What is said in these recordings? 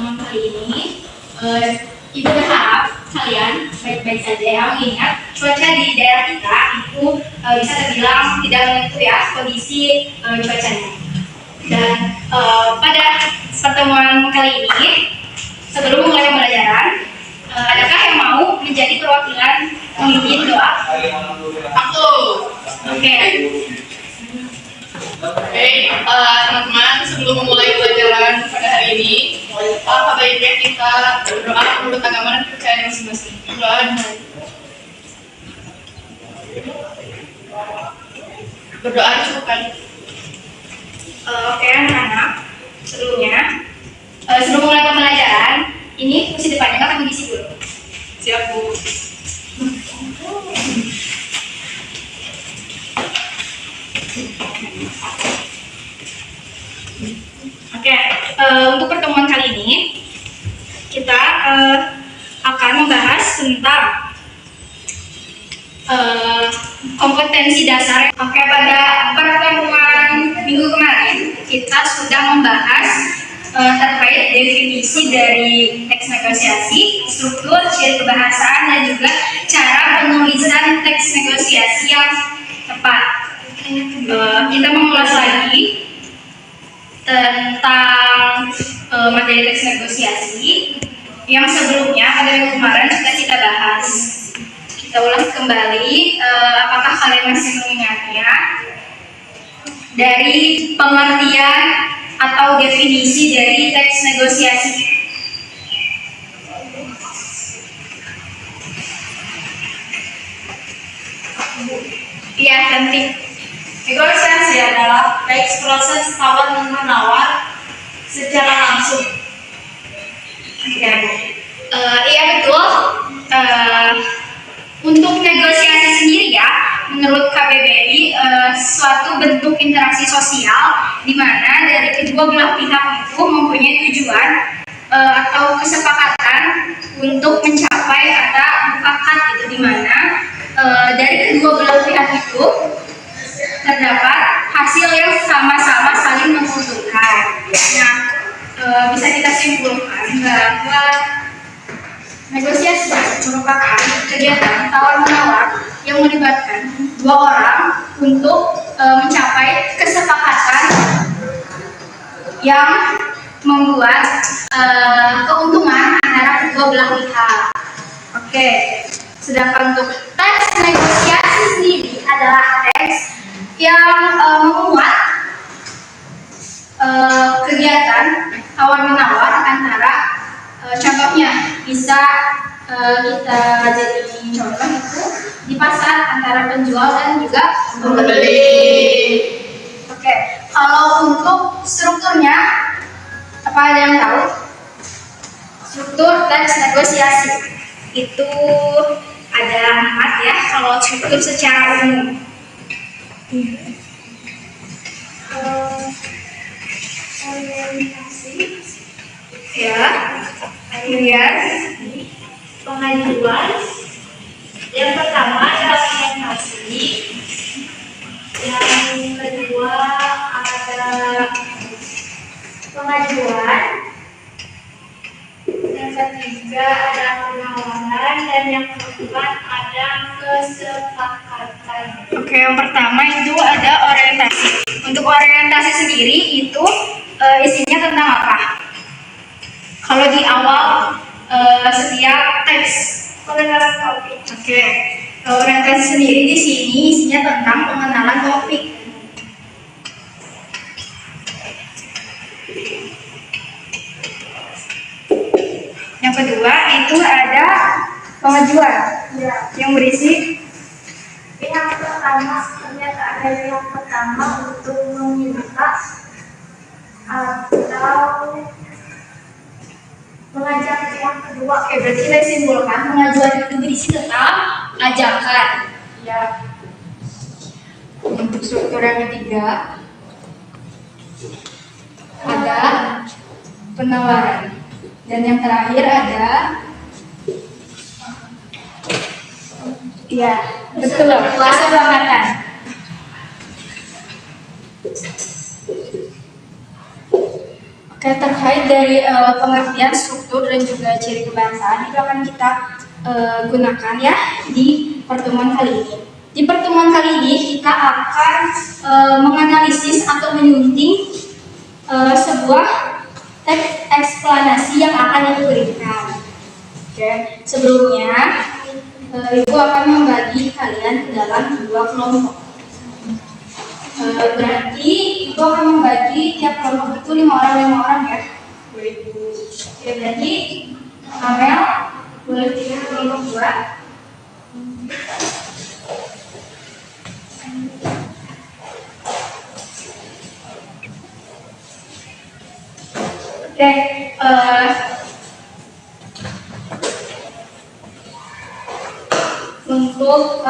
pertemuan kali ini. Ibu berharap kalian baik-baik saja ya, mengingat cuaca di daerah kita itu bisa terbilang tidak menentu ya kondisi cuacanya. Dan pada pertemuan kali ini, sebelum mulai pembelajaran, adakah yang mau menjadi perwakilan memimpin doa? Aku. Oke. Teman-teman, sebelum memulai pelajaran pada hari ini, baiknya kita berdoa menurut agama dan kepercayaan masing-masing. Berdoa cukupkan. Oke anak-anak, sebelum mulai pembelajaran, ini kursi depannya kan kami isi dulu. Siap, Bu. Oke, untuk pertemuan kali ini kita akan membahas tentang kompetensi dasar. Oke, pada pertemuan minggu kemarin kita sudah membahas terkait definisi dari teks negosiasi, struktur, ciri kebahasaan, dan juga cara penulisan teks negosiasi yang tepat. Kita mengulas lagi tentang materi teks negosiasi yang sebelumnya pada minggu kemarin sudah kita bahas. Kita ulang kembali, apakah kalian masih mengingatnya dari pengertian atau definisi dari teks negosiasi? Iya, penting. Negosiasi adalah teks proses tawar-menawar secara langsung. Iya betul. Untuk negosiasi sendiri ya, menurut KBBI suatu bentuk interaksi sosial di mana dari kedua belah pihak itu mempunyai tujuan atau kesepakatan untuk mencapai kata mufakat, gitu, di mana dari kedua belah pihak itu terdapat hasil yang sama-sama saling menguntungkan. Nah, bisa kita simpulkan bahwa negosiasi merupakan kegiatan tawar-menawar yang melibatkan dua orang untuk mencapai kesepakatan yang membuat keuntungan antara kedua belah pihak. Oke, sedangkan untuk teks negosiasi sendiri adalah teks yang memuat kegiatan tawar-menawar antara contohnya bisa kita jadi contoh itu di pasar antara penjual dan juga pembeli. Oke, kalau untuk strukturnya apa ada yang tahu? Struktur teks negosiasi itu ada 4 ya. Kalau struktur secara umum, orientasi, ya, kemudian pengajuan. Yang pertama adalah orientasi, yang kedua ada pengajuan, yang ketiga ada penawaran, dan yang keempat ada kesepakatan. Oke, yang pertama itu ada orientasi. Untuk orientasi sendiri itu isinya tentang apa? Kalau di awal setiap teks Pengenalan topik. Oke, orientasi sendiri di sini isinya tentang pengenalan topik. Yang kedua itu ada pengajuan, Ya. yang berisi Yang pertama, ternyata ada yang pertama untuk meminta atau mengajak yang kedua. Oke, berarti kita simpulkan pengajuan itu berisi tentang ajakan. Ya. Untuk struktur yang ketiga ada penawaran, dan yang terakhir ada betul, kesepakatan. Terkait dari pengertian struktur dan juga ciri kebahasaan itu akan kita gunakan ya di pertemuan kali ini. Di pertemuan kali ini kita akan menganalisis atau menyunting sebuah teks eksplanasi yang akan diberikan. Oke, sebelumnya Ibu akan membagi kalian ke dalam 2 kelompok. Berarti Ibu akan membagi tiap kelompok itu 5 orang ya. Oke, berarti Amel boleh pilih kelompok 2. Oke, untuk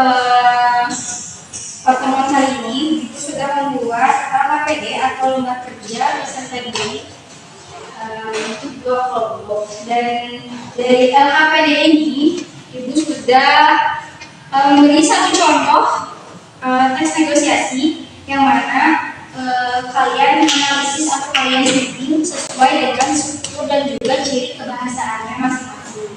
pertemuan kali ini itu sudah membuat LKPD atau lembar kerja beserta diri untuk 2 kelompok, dan dari LKPD ini Ibu sudah memberi 1 contoh tes negosiasi yang mana kalian menganalisis atau kalian setting sesuai dengan struktur dan juga ciri kebahasaannya masing-masing.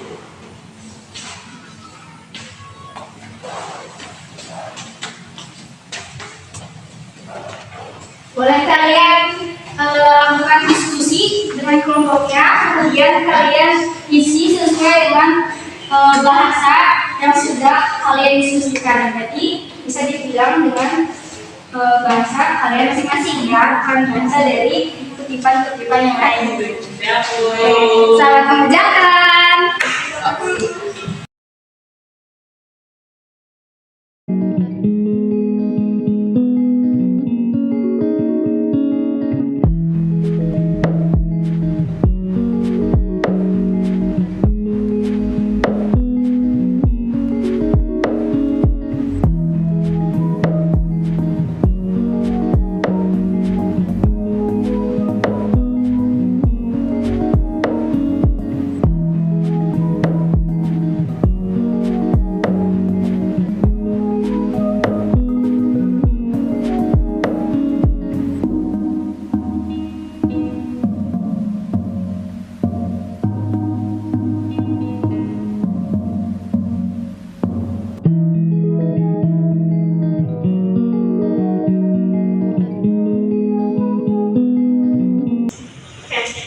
Boleh kalian lakukan diskusi dengan kelompoknya, kemudian kalian isi sesuai dengan bahasa yang sudah kalian diskusikan. Berarti bisa dibilang dengan bahasa kalian masing-masing ya, bukan bahasa dari kutipan-kutipan yang lain. Selamat mengerjakan.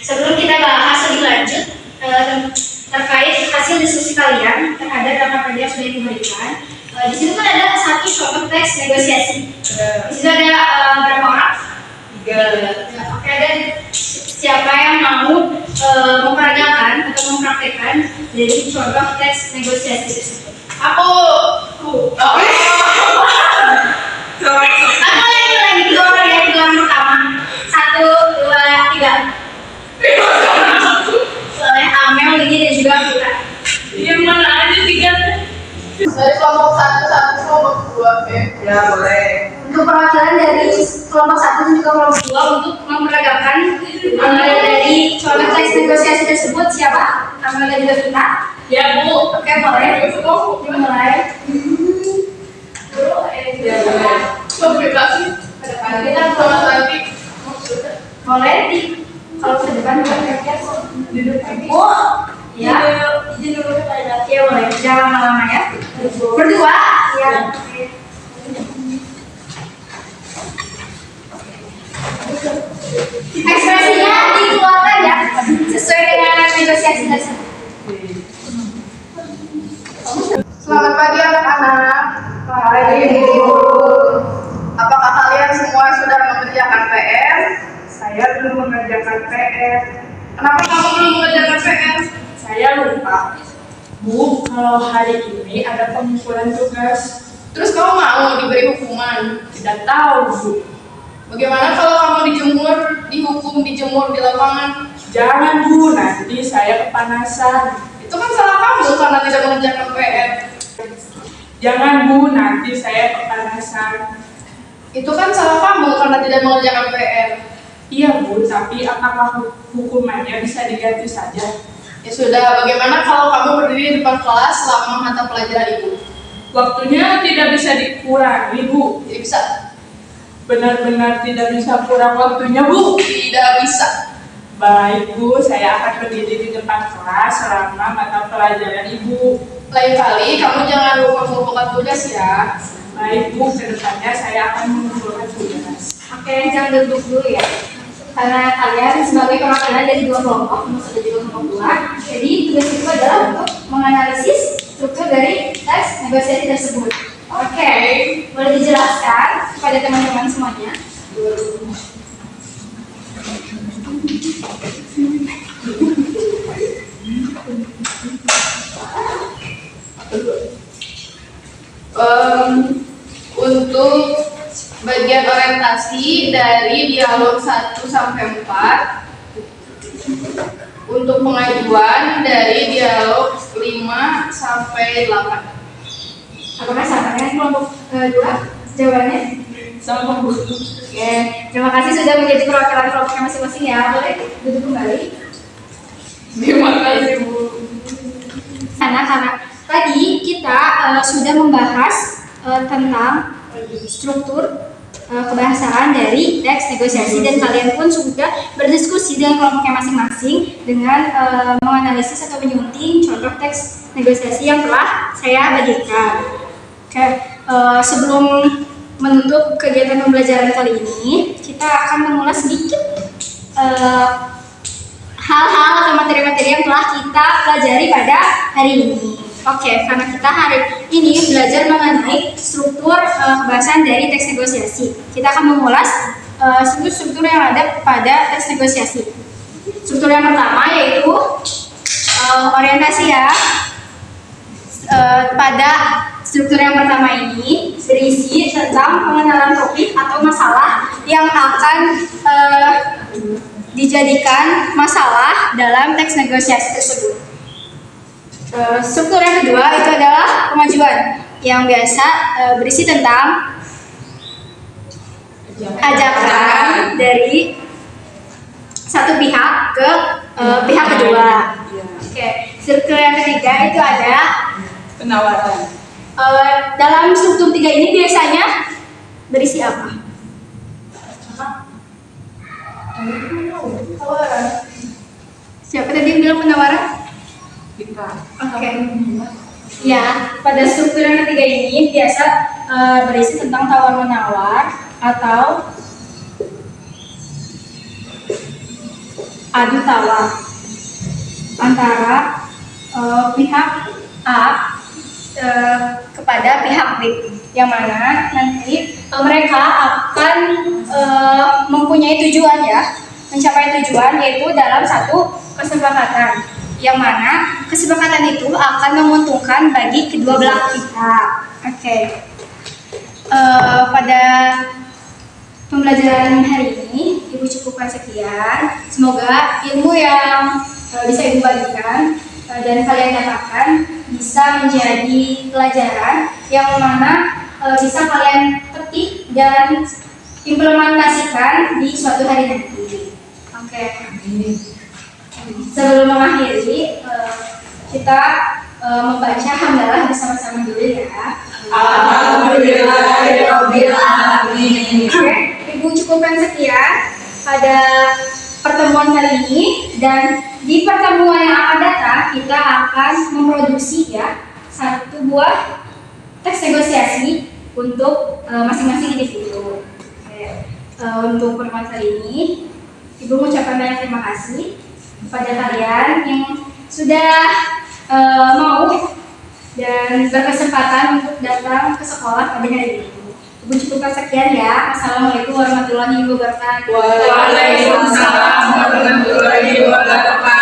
Sebelum kita bahas lebih lanjut terkait hasil diskusi kalian terhadap LKPD yang sudah diberikan, di sini kan ada 1 contoh teks negosiasi. Di situ ada berapa orang? 3. Oke, dan siapa yang mau memperagakan atau mempraktekkan dari contoh teks negosiasi tersebut? Aku. Aku lagi 2 orang ya, 2 orang pertama. 1, 2, 3. Soalnya Amel ini dan juga kita. Yang mana aja 3? Dari kelompok 1 sampai kelompok 2, ya boleh. Untuk perwakilan dari kelompok 1 dan juga kelompok 2 untuk memperagakan dari contoh teks negosiasi tersebut, siapa? Amel dan juga kita. Ya Bu. Oke, boleh. Dimulai. Komunikasi. Kita sama nanti. Boleh kalau ke depan duduk. Oh, ya. Izin dulu ya, boleh. Jangan lama-lama ya. Berdua. Ya. Ekspresinya dikeluarkan ya, sesuai dengan negosiasi tersebut. Selamat pagi anak-anak. Pagi, Bu. Apakah kalian semua sudah mengerjakan PR? Saya belum mengerjakan PR. Kenapa kamu belum mengerjakan PR? Saya lupa. Bu, kalau hari ini ada pengumpulan tugas. Terus kamu mau diberi hukuman? Tidak tahu, Bu. Bagaimana kalau kamu dihukum dijemur di lapangan? Jangan, Bu. Nanti saya kepanasan. Itu kan salah kamu karena tidak mengerjakan PR. Jangan, Bu. Nanti saya kepanasan. Itu kan salah kamu karena tidak mengerjakan PR. Iya, Bu. Tapi apakah hukumannya bisa diganti saja? Ya sudah, bagaimana kalau kamu berdiri di depan kelas selama mata pelajaran Ibu? Waktunya tidak bisa dikurangi, Bu. Tidak bisa. Benar-benar tidak bisa kurang waktunya, Bu. Tidak bisa. Baik Bu, saya akan berdiri di depan kelas selama mata pelajaran Ibu. Lain kali kamu jangan lupa mengumpulkan tugas ya. Baik Bu, kedepannya saya akan mengumpulkan tugas. Oke, jangan duduk dulu ya. Karena kalian sebagai perwakilan dari dua kelompok, maksudnya juga kelompok dua. Jadi tugas itu adalah untuk menganalisis struktur dari teks negosiasi tersebut. Oke, boleh dijelaskan kepada teman-teman semuanya? Untuk bagian orientasi dari dialog 1 sampai 4, untuk pengajuan dari dialog 5 sampai 8. Apakah sama dengan kelompok dua? Jawabannya? Sama Bu. Oke, terima kasih sudah menjadi perwakilan kelompoknya masing-masing ya. Boleh duduk kembali. Terima kasih Bu. Karena tadi kita sudah membahas tentang struktur kebahasaan dari teks negosiasi dan kalian pun sudah berdiskusi dengan kelompoknya masing-masing dengan menganalisis atau menyunting contoh teks negosiasi yang telah saya bagikan. Oke, sebelum menutup kegiatan pembelajaran kali ini, kita akan mengulas sedikit hal-hal atau materi-materi yang telah kita pelajari pada hari ini. Oke, karena kita hari ini belajar mengenai struktur kebahasaan dari teks negosiasi. Kita akan mengulas struktur yang ada pada teks negosiasi. Struktur yang pertama yaitu orientasi ya. Pada struktur yang pertama ini berisi tentang pengenalan topik atau masalah yang akan dijadikan masalah dalam teks negosiasi tersebut. Struktur yang kedua itu adalah pengajuan yang biasa berisi tentang ajakan dari satu pihak ke pihak kedua. Oke, struktur yang ketiga itu ada Penawaran. dalam struktur tiga ini biasanya berisi apa? Siapa tadi yang bilang penawaran? Kita. Oke. Ya, pada struktur yang ketiga ini biasa berisi tentang tawar-menawar atau adu tawar antara pihak A kepada pihak B, yang mana nanti mereka akan mempunyai tujuan ya, mencapai tujuan yaitu dalam satu kesepakatan, yang mana kesepakatan itu akan menguntungkan bagi kedua belah pihak. Oke. Pada pembelajaran hari ini Ibu cukupkan sekian. Semoga ilmu yang bisa Ibu bagikan dan kalian dapatkan bisa menjadi pelajaran yang mana bisa kalian petik dan implementasikan di suatu hari nanti. Oke. Sebelum mengakhiri, kita membaca hamdalah bersama-sama dulu ya. Alhamdulillahirabbil alamin. Oke, Ibu cukupkan sekian pada pertemuan kali ini, dan di pertemuan yang akan datang kita akan memproduksi ya satu buah teks negosiasi untuk masing-masing individu. Oke. Untuk pertemuan kali ini Ibu mengucapkan banyak terima kasih kepada kalian yang sudah mau dan berkesempatan untuk datang ke sekolah pada hari ini. Ibu cukupkan sekian ya. Assalamualaikum warahmatullahi wabarakatuh. Waalaikumsalam warahmatullahi wabarakatuh.